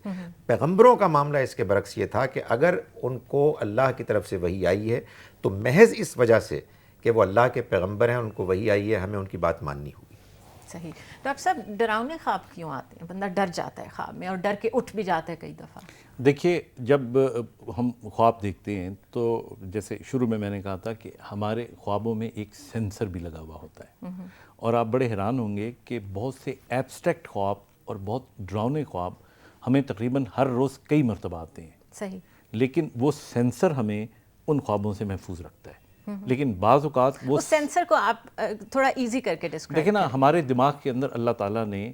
پیغمبروں کا معاملہ اس کے برعکس یہ تھا کہ اگر ان کو اللہ کی طرف سے وحی آئی ہے تو محض اس وجہ سے کہ وہ اللہ کے پیغمبر ہیں، ان کو وحی آئی ہے، ہمیں ان کی بات ماننی ہوگی. صحیح. ڈاکٹر صاحب ڈراؤنے خواب کیوں آتے ہیں؟ بندہ ڈر جاتا ہے خواب میں اور ڈر کے اٹھ بھی جاتا ہے کئی دفعہ. دیکھیے جب ہم خواب دیکھتے ہیں تو جیسے شروع میں نے کہا تھا کہ ہمارے خوابوں میں ایک سینسر بھی لگا ہوا ہوتا ہے, اور آپ بڑے حیران ہوں گے کہ بہت سے ایبسٹریکٹ خواب اور بہت ڈراؤنے خواب ہمیں تقریباً ہر روز کئی مرتبہ آتے ہیں. صحیح. لیکن وہ سینسر ہمیں ان خوابوں سے محفوظ رکھتا ہے. لیکن بعض اوقات وہ سینسر کو آپ تھوڑا ایزی کر کے ڈسکرائب دیکھیں نا, ہمارے دماغ کے اندر اللہ تعالیٰ نے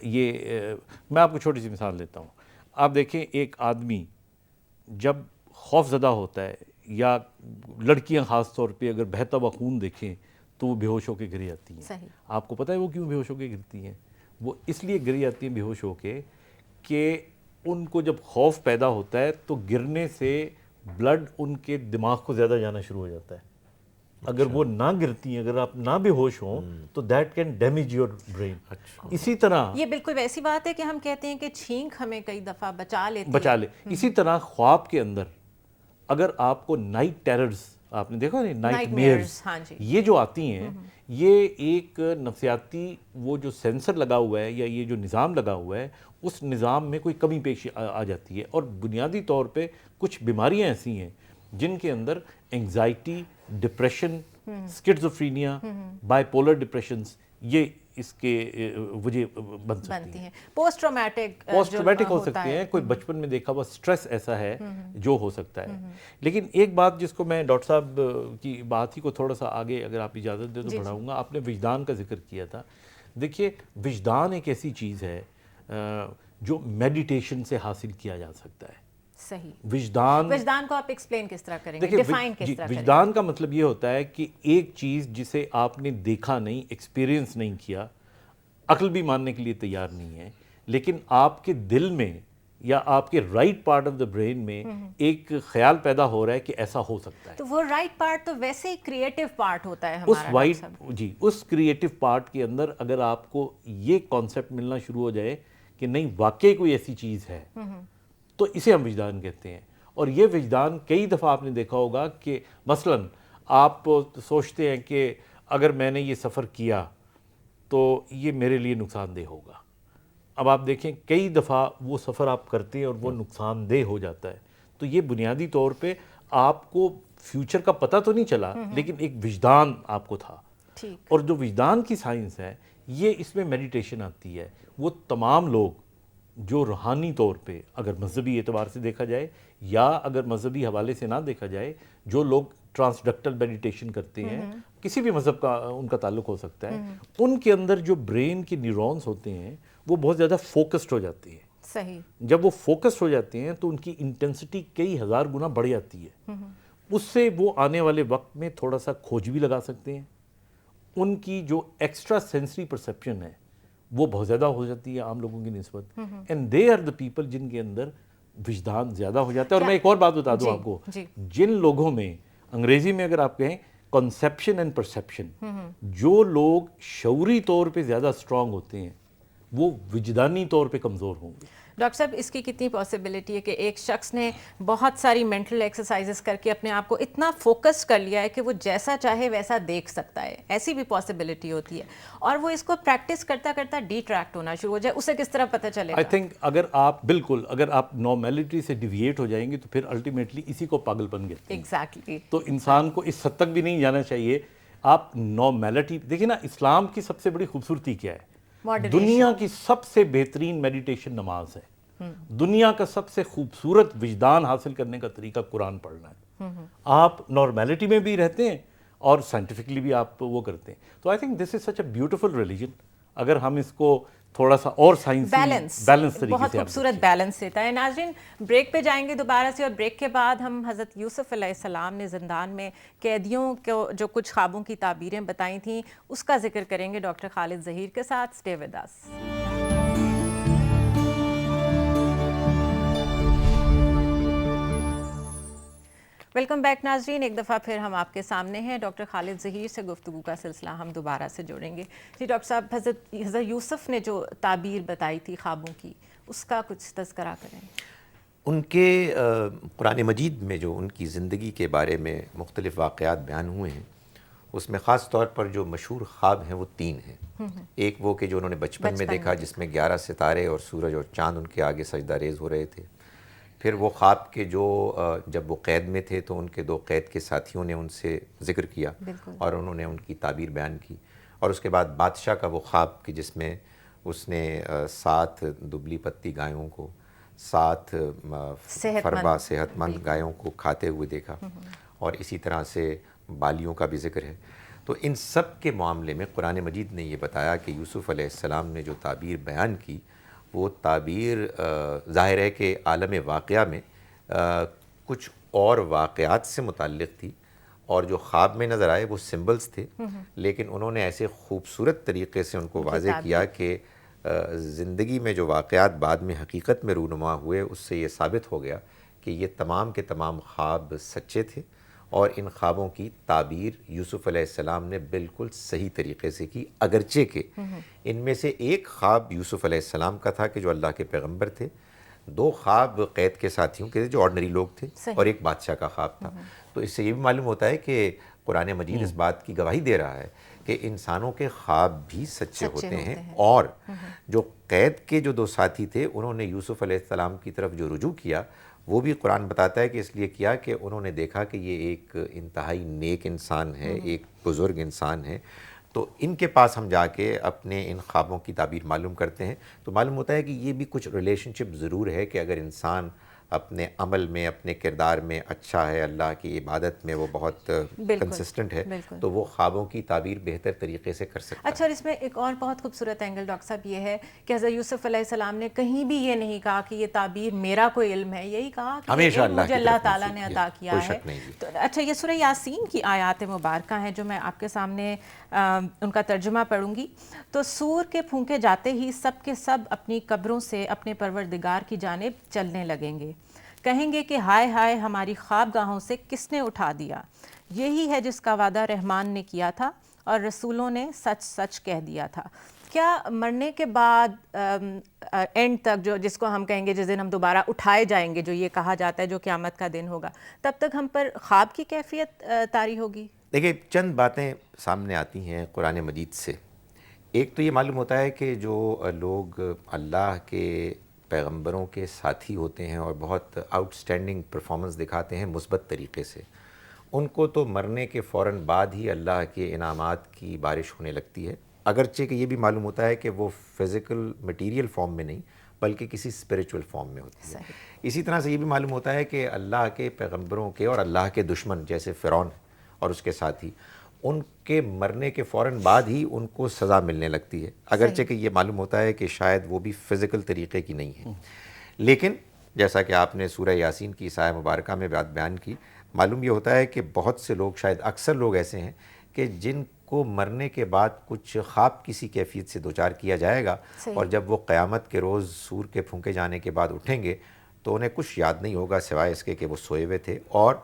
یہ, میں آپ کو چھوٹی سی مثال دیتا ہوں. آپ دیکھیں ایک آدمی جب خوف زدہ ہوتا ہے, یا لڑکیاں خاص طور پہ اگر بہتا ہوا خون دیکھیں تو وہ بے ہوش ہو کے گری آتی ہیں. صحیح. آپ کو پتہ ہے وہ کیوں بے ہوش ہو کے گرتی ہیں؟ وہ اس لیے گری آتی ہیں بے ہوش ہو کے کہ ان کو جب خوف پیدا ہوتا ہے تو گرنے سے بلڈ ان کے دماغ کو زیادہ جانا شروع ہو جاتا ہے. اگر وہ نہ گرتی ہیں, اگر آپ نہ بے ہوش ہوں تو that can damage your brain. اسی طرح یہ بالکل ویسی بات ہے کہ ہم کہتے ہیں کہ چھینک ہمیں کئی دفعہ بچا لیتی لے. اسی طرح خواب کے اندر اگر آپ کو نائٹ ٹیررز, آپ نے دیکھا نہیں, نائٹ میئرز, یہ جو آتی ہیں, یہ ایک نفسیاتی وہ جو سینسر لگا ہوا ہے یا یہ جو نظام لگا ہوا ہے اس نظام میں کوئی کمی پیش آ جاتی ہے. اور بنیادی طور پہ کچھ بیماریاں ایسی ہیں جن کے اندر anxiety, depression, schizophrenia, bipolar depressions, یہ اس کے وجہ بن سکتی ہیں. پوسٹ ٹرامیٹک ہو سکتی ہیں. کوئی بچپن میں دیکھا ہوا سٹریس ایسا ہے جو ہو سکتا ہے. لیکن ایک بات جس کو میں ڈاکٹر صاحب کی بات ہی کو تھوڑا سا آگے اگر آپ اجازت دیں تو بڑھاؤں گا. آپ نے وجدان کا ذکر کیا تھا. دیکھیے وجدان ایک ایسی چیز ہے جو میڈیٹیشن سے حاصل کیا جا سکتا ہے. صحیح. وجدان کو آپ ایکسپلین کس طرح کریں گے, ڈیفائن کس طرح کریں گے؟ وجدان کا مطلب یہ ہوتا ہے کہ ایک چیز جسے آپ نے دیکھا نہیں, ایکسپیرینس نہیں کیا, عقل بھی ماننے کے لیے تیار نہیں ہے, لیکن آپ کے دل میں یا آپ کے right part of the brain میں ایک خیال پیدا ہو رہا ہے کہ ایسا ہو سکتا ہے. تو وہ رائٹ پارٹ تو ویسے ہی کریٹو پارٹ ہوتا ہے ہمارا. اس کریٹو پارٹ کے اندر اگر آپ کو یہ کانسیپٹ ملنا شروع ہو جائے کہ نہیں واقعی کوئی ایسی چیز ہے تو اسے ہم وجدان کہتے ہیں. اور یہ وجدان کئی دفعہ آپ نے دیکھا ہوگا کہ مثلاً آپ سوچتے ہیں کہ اگر میں نے یہ سفر کیا تو یہ میرے لیے نقصان دہ ہوگا. اب آپ دیکھیں کئی دفعہ وہ سفر آپ کرتے ہیں اور وہ نقصان دہ ہو جاتا ہے. تو یہ بنیادی طور پہ آپ کو فیوچر کا پتہ تو نہیں چلا, لیکن ایک وجدان آپ کو تھا. اور جو وجدان کی سائنس ہے یہ اس میں میڈیٹیشن آتی ہے. وہ تمام لوگ جو روحانی طور پہ اگر مذہبی اعتبار سے دیکھا جائے یا اگر مذہبی حوالے سے نہ دیکھا جائے, جو لوگ ٹرانسڈکٹل میڈیٹیشن کرتے ہیں, کسی بھی مذہب کا ان کا تعلق ہو سکتا ہے, ان کے اندر جو برین کے نیورونز ہوتے ہیں وہ بہت زیادہ فوکسڈ ہو جاتے ہیں. صحیح. جب وہ فوکسڈ ہو جاتے ہیں تو ان کی انٹینسٹی کئی ہزار گنا بڑھ جاتی ہے. اس سے وہ آنے والے وقت میں تھوڑا سا کھوج بھی لگا سکتے ہیں. ان کی جو ایکسٹرا سینسری پرسیپشن ہے وہ بہت زیادہ ہو جاتی ہے عام لوگوں کی نسبت. And they are the people جن کے اندر وجدان زیادہ ہو جاتا ہے. اور میں ایک اور بات بتا دوں آپ کو, جن لوگوں میں انگریزی میں اگر آپ کہیں کنسیپشن اینڈ پرسیپشن, جو لوگ شعوری طور پہ زیادہ اسٹرانگ ہوتے ہیں وہ وجدانی طور پہ کمزور ہوں گے. ڈاکٹر صاحب اس کی کتنی پاسبلٹی ہے کہ ایک شخص نے بہت ساری مینٹل ایکسرسائزز کر کے اپنے آپ کو اتنا فوکس کر لیا ہے کہ وہ جیسا چاہے ویسا دیکھ سکتا ہے, ایسی بھی پاسبلٹی ہوتی ہے, اور وہ اس کو پریکٹس کرتا کرتا ڈیٹریکٹ ہونا شروع ہو جائے, اسے کس طرح پتہ چلے گا؟ آئی تھنک اگر آپ نارمیلٹی سے ڈیویٹ ہو جائیں گے تو پھر الٹیمیٹلی اسی کو پاگل پن کہتے ہیں. ایگزیکٹلی. تو انسان کو اس حد تک بھی نہیں جانا چاہیے. آپ نارمیلٹی دیکھیں نا, اسلام کی سب سے بڑی خوبصورتی کیا ہے؟ دنیا کی سب سے بہترین میڈیٹیشن نماز ہے. دنیا کا سب سے خوبصورت وجدان حاصل کرنے کا طریقہ قرآن پڑھنا ہے. آپ نارمیلٹی میں بھی رہتے ہیں اور سائنٹیفکلی بھی آپ وہ کرتے ہیں. تو I think this is such a beautiful religion. اگر ہم اس کو تھوڑا سا اور سائنس بیلنس طریقے بہت سے خوبصورت بیلنس دیتا ہے. ناظرین بریک پہ جائیں گے دوبارہ سے, اور بریک کے بعد ہم حضرت یوسف علیہ السلام نے زندان میں قیدیوں کو جو کچھ خوابوں کی تعبیریں بتائی تھیں اس کا ذکر کریں گے ڈاکٹر خالد ظہیر کے ساتھ. Stay with us. Welcome back ناظرین, ایک دفعہ پھر ہم آپ کے سامنے ہیں. ڈاکٹر خالد ظہیر سے گفتگو کا سلسلہ ہم دوبارہ سے جوڑیں گے. جی ڈاکٹر صاحب, حضرت یوسف نے جو تعبیر بتائی تھی خوابوں کی اس کا کچھ تذکرہ کریں. ان کے قرآن مجید میں جو ان کی زندگی کے بارے میں مختلف واقعات بیان ہوئے ہیں اس میں خاص طور پر جو مشہور خواب ہیں وہ 3 ہیں. ایک وہ کہ جو انہوں نے بچپن میں دیکھا جس میں 11 ستارے اور سورج اور چاند ان کے آگے سجدہ ریز ہو رہے تھے. پھر وہ خواب کے جو جب وہ قید میں تھے تو ان کے 2 قید کے ساتھیوں نے ان سے ذکر کیا اور انہوں نے ان کی تعبیر بیان کی. اور اس کے بعد بادشاہ کا وہ خواب کہ جس میں اس نے 7 دبلی پتی گایوں کو 7 فربا صحت مند گایوں کو کھاتے ہوئے دیکھا, اور اسی طرح سے بالیوں کا بھی ذکر ہے. تو ان سب کے معاملے میں قرآن مجید نے یہ بتایا کہ یوسف علیہ السلام نے جو تعبیر بیان کی وہ تعبیر ظاہر ہے کہ عالم واقعہ میں کچھ اور واقعات سے متعلق تھی, اور جو خواب میں نظر آئے وہ سمبلز تھے, لیکن انہوں نے ایسے خوبصورت طریقے سے ان کو واضح کیا کہ زندگی میں جو واقعات بعد میں حقیقت میں رونما ہوئے اس سے یہ ثابت ہو گیا کہ یہ تمام کے تمام خواب سچے تھے, اور ان خوابوں کی تعبیر یوسف علیہ السلام نے بالکل صحیح طریقے سے کی. اگرچہ کہ ان میں سے ایک خواب یوسف علیہ السلام کا تھا کہ جو اللہ کے پیغمبر تھے, 2 خواب قید کے ساتھیوں کے تھے جو آرڈنری لوگ تھے, اور ایک بادشاہ کا خواب تھا. تو اس سے یہ بھی معلوم ہوتا ہے کہ قرآن مجید اس بات کی گواہی دے رہا ہے کہ انسانوں کے خواب بھی سچے ہوتے ہیں, اور جو قید کے جو 2 ساتھی تھے انہوں نے یوسف علیہ السلام کی طرف جو رجوع کیا وہ بھی قرآن بتاتا ہے کہ اس لیے کیا کہ انہوں نے دیکھا کہ یہ ایک انتہائی نیک انسان ہے, ایک بزرگ انسان ہے, تو ان کے پاس ہم جا کے اپنے ان خوابوں کی تعبیر معلوم کرتے ہیں. تو معلوم ہوتا ہے کہ یہ بھی کچھ ریلیشن شپ ضرور ہے کہ اگر انسان اپنے عمل میں اپنے کردار میں اچھا ہے, اللہ کی عبادت میں وہ بہت کنسسٹنٹ ہے, تو وہ خوابوں کی تعبیر بہتر طریقے سے کر سکتا ہے. اچھا, اور اس میں ایک اور بہت خوبصورت اینگل ڈاکٹر صاحب یہ ہے کہ حضرت یوسف علیہ السلام نے کہیں بھی یہ نہیں کہا کہ یہ تعبیر میرا کوئی علم ہے, یہی کہا کہ یہ مجھے اللہ تعالیٰ نے عطا کیا ہے. تو اچھا, یہ سورہ یاسین کی آیات مبارکہ ہیں جو میں آپ کے سامنے ان کا ترجمہ پڑھوں گی. تو سور کے پھونکے جاتے ہی سب کے سب اپنی قبروں سے اپنے پروردگار کی جانب چلنے لگیں گے, کہیں گے کہ ہائے ہائے ہماری خواب گاہوں سے کس نے اٹھا دیا, یہی ہے جس کا وعدہ رحمان نے کیا تھا اور رسولوں نے سچ سچ کہہ دیا تھا. کیا مرنے کے بعد اینڈ تک جو جس کو ہم کہیں گے جس دن ہم دوبارہ اٹھائے جائیں گے, جو یہ کہا جاتا ہے جو قیامت کا دن ہوگا, تب تک ہم پر خواب کی کیفیت طاری ہوگی؟ دیکھیں, چند باتیں سامنے آتی ہیں قرآن مجید سے. ایک تو یہ معلوم ہوتا ہے کہ جو لوگ اللہ کے پیغمبروں کے ساتھی ہوتے ہیں اور بہت آؤٹ سٹینڈنگ پرفارمنس دکھاتے ہیں مثبت طریقے سے, ان کو تو مرنے کے فوراً بعد ہی اللہ کے انعامات کی بارش ہونے لگتی ہے. اگرچہ کہ یہ بھی معلوم ہوتا ہے کہ وہ فزیکل مٹیریل فارم میں نہیں بلکہ کسی اسپریچول فارم میں ہوتی ہے. اسی طرح سے یہ بھی معلوم ہوتا ہے کہ اللہ کے پیغمبروں کے اور اللہ کے دشمن جیسے فرعون اور اس کے ساتھی, ان کے مرنے کے فوراً بعد ہی ان کو سزا ملنے لگتی ہے. اگرچہ کہ یہ معلوم ہوتا ہے کہ شاید وہ بھی فزیکل طریقے کی نہیں ہے, لیکن جیسا کہ آپ نے سورہ یاسین کی اس آیہ مبارکہ میں بات بیان کی, معلوم یہ ہوتا ہے کہ بہت سے لوگ, شاید اکثر لوگ ایسے ہیں کہ جن کو مرنے کے بعد کچھ خواب کسی کیفیت سے دوچار کیا جائے گا, اور جب وہ قیامت کے روز سور کے پھونکے جانے کے بعد اٹھیں گے تو انہیں کچھ یاد نہیں ہوگا سوائے اس کے کہ وہ سوئے ہوئے تھے, اور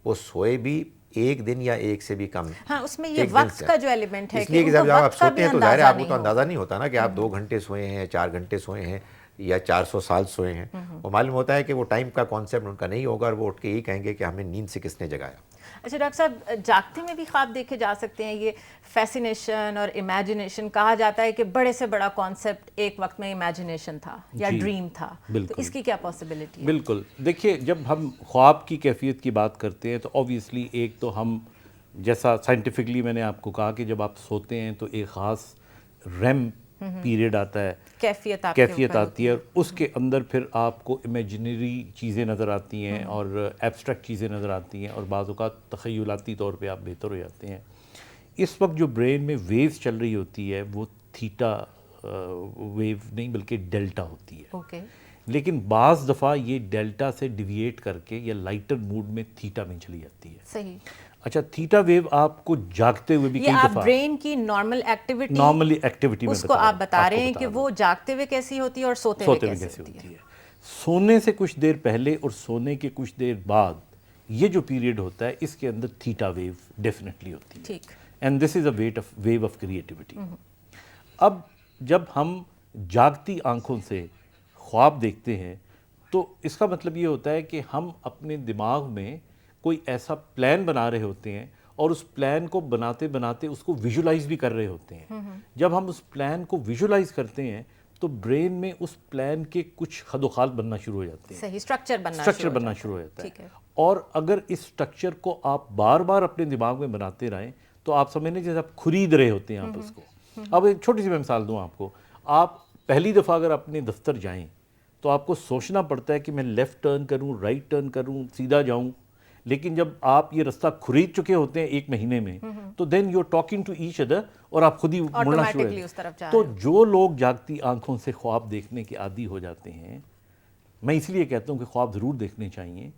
وہ سوئے بھی 1 دن یا 1 سے بھی کم. ہاں, اس میں یہ وقت کا جو ایلیمنٹ ہے اس لیے کہ جب آپ سوتے ہیں تو ظاہر ہے آپ کو تو اندازہ نہیں ہوتا نا کہ آپ 2 گھنٹے سوئے ہیں, 4 گھنٹے سوئے ہیں یا 400 سال سوئے ہیں. وہ معلوم ہوتا ہے کہ وہ ٹائم کا کانسیپٹ ان کا نہیں ہوگا, اور وہ اٹھ کے یہی کہیں گے کہ ہمیں نیند سے کس نے جگایا. اچھا ڈاکٹر صاحب, جاگتے میں بھی خواب دیکھے جا سکتے ہیں؟ یہ فیسینیشن اور امیجنیشن کہا جاتا ہے کہ بڑے سے بڑا کانسیپٹ ایک وقت میں امیجنیشن تھا یا ڈریم تھا, تو اس کی کیا پاسبلٹی ہے؟ بالکل. دیکھیے, جب ہم خواب کی کیفیت کی بات کرتے ہیں تو آبویسلی ایک تو ہم, جیسا سائنٹیفکلی میں نے آپ کو کہا کہ جب آپ سوتے ہیں تو ایک خاص ریم پیریڈ آتا ہے, کیفیت آتی ہے, اور اس کے اندر پھر آپ کو امیجنری چیزیں نظر آتی ہیں اور ایبسٹریکٹ چیزیں نظر آتی ہیں, اور بعض اوقات تخیلاتی طور پہ آپ بہتر ہو جاتے ہیں. اس وقت جو برین میں ویوز چل رہی ہوتی ہے وہ تھیٹا ویو نہیں بلکہ ڈیلٹا ہوتی ہے. لیکن بعض دفعہ یہ ڈیلٹا سے ڈیویٹ کر کے یا لائٹر موڈ میں تھیٹا میں چلی جاتی ہے. صحیح. اچھا, تھیٹا ویو آپ کو جاگتے ہوئے بھی کئی دفعہ, برین کی نارمل ایکٹیویٹی اس کو آپ بتا رہے ہیں کہ وہ جاگتے ہوئے کیسی ہوتی ہے اور سوتے ہوئے کیسی ہوتی ہے. سونے سے کچھ دیر پہلے اور سونے کے کچھ دیر بعد یہ جو پیریڈ ہوتا ہے اس کے اندر تھیٹا ویو ڈیفینیٹلی ہوتی ہے, and this is a view of creativity. اب جب ہم جاگتی آنکھوں سے خواب دیکھتے ہیں تو اس کا مطلب یہ ہوتا ہے کہ ہم اپنے دماغ میں کوئی ایسا پلان بنا رہے ہوتے ہیں اور اس پلان کو بناتے بناتے اس کو ویژولائز بھی کر رہے ہوتے ہیں. جب ہم اس پلان کو ویژولائز کرتے ہیں تو برین میں اس پلان کے کچھ خد و خال بننا شروع ہو جاتے ہیں, صحیح اسٹرکچر بننا شروع ہو جاتا ہے. اور اگر اس اسٹرکچر کو آپ بار بار اپنے دماغ میں بناتے رہیں تو آپ سمجھیں جیسے آپ خرید رہے ہوتے ہیں آپ اس کو. اب ایک چھوٹی سی میں مثال دوں آپ کو, آپ پہلی دفعہ اگر اپنے دفتر جائیں تو آپ کو سوچنا پڑتا ہے کہ میں لیفٹ ٹرن کروں, رائٹ ٹرن کروں, سیدھا جاؤں. لیکن جب آپ یہ رستہ خرید چکے ہوتے ہیں ایک مہینے میں تو then you are talking to each other اور آپ خود ہی مڑنا شروع ہوتے ہیں. تو جو لوگ جاگتی آنکھوں سے خواب دیکھنے کے عادی ہو جاتے ہیں, میں اس لیے کہتا ہوں کہ خواب ضرور دیکھنے چاہیے,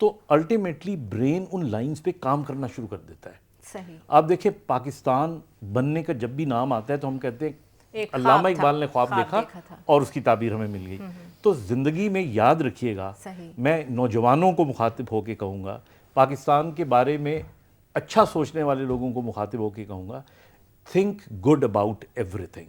تو الٹیمیٹلی برین ان لائنز پہ کام کرنا شروع کر دیتا ہے. صحیح. آپ دیکھیں پاکستان بننے کا جب بھی نام آتا ہے تو ہم کہتے ہیں علامہ اقبال نے خواب دیکھا اور اس کی تعبیر ہمیں مل گئی. تو زندگی میں یاد رکھیے گا, میں نوجوانوں کو مخاطب ہو کے کہوں گا, پاکستان کے بارے میں اچھا سوچنے والے لوگوں کو مخاطب ہو کے کہوں گا, think good about everything.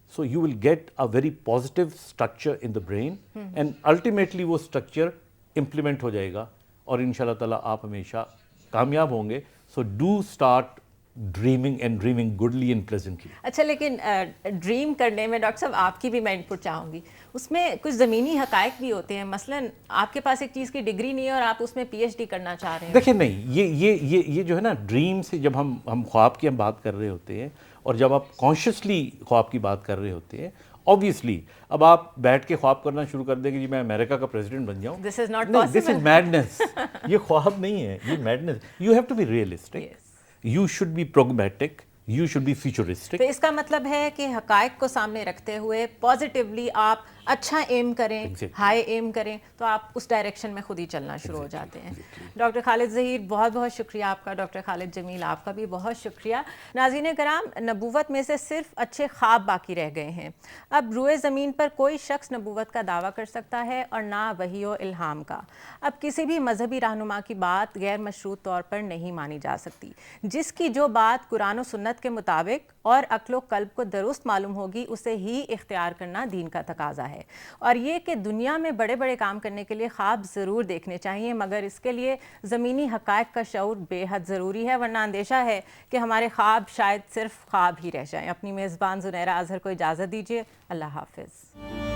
So you will get a very positive structure in the brain and ultimately وہ structure implement ہو جائے گا اور انشاءاللہ تعالیٰ آپ ہمیشہ کامیاب ہوں گے. So do start dreaming and dreaming goodly and pleasantly. اچھا, لیکن ڈریم کرنے میں ڈاکٹر صاحب آپ کی بھی میں انپٹ چاہوں گی, اس میں کچھ زمینی حقائق بھی ہوتے ہیں. مثلاً آپ کے پاس ایک چیز کی ڈگری نہیں ہے اور آپ اس میں پی ایچ ڈی کرنا چاہ رہے ہیں. دیکھیں نہیں, یہ جو ہے نا ڈریم سے جب ہم خواب کی ہم بات کر رہے ہوتے ہیں اور جب آپ کانشیسلی خواب کی بات کر رہے ہوتے ہیں, obviously اب آپ بیٹھ کے خواب کرنا شروع کر دیں کہ جی میں امریکہ کا پریزیڈنٹ بن جاؤں, This is not possible. This is madness. یہ خواب نہیں ہے, یہ madness. You have to be realistic. You should be pragmatic. You should be futuristic. تو اس کا مطلب ہے کہ حقائق کو سامنے رکھتے ہوئے پازیٹیولی آپ اچھا ایم کریں, ہائی ایم کریں, تو آپ اس ڈائریکشن میں خود ہی چلنا شروع ہو جاتے ہیں. ڈاکٹر خالد ظہیر بہت بہت شکریہ آپ کا. ڈاکٹر خالد جمیل آپ کا بھی بہت شکریہ. ناظرین کرام, نبوت میں سے صرف اچھے خواب باقی رہ گئے ہیں. اب روئے زمین پر کوئی شخص نبوت کا دعویٰ کر سکتا ہے اور نہ وحی و الہام کا. اب کسی بھی مذہبی رہنما کی بات غیر مشروط طور پر نہیں مانی جا سکتی. جس کی جو بات قرآن و سنت کے مطابق اور عقل و قلب کو درست معلوم ہوگی اسے ہی اختیار کرنا دین کا تقاضا ہے. اور یہ کہ دنیا میں بڑے بڑے کام کرنے کے لیے خواب ضرور دیکھنے چاہیے, مگر اس کے لیے زمینی حقائق کا شعور بے حد ضروری ہے, ورنہ اندیشہ ہے کہ ہمارے خواب شاید صرف خواب ہی رہ جائیں. اپنی میزبان زنیرہ اظہر کو اجازت دیجیے. اللہ حافظ.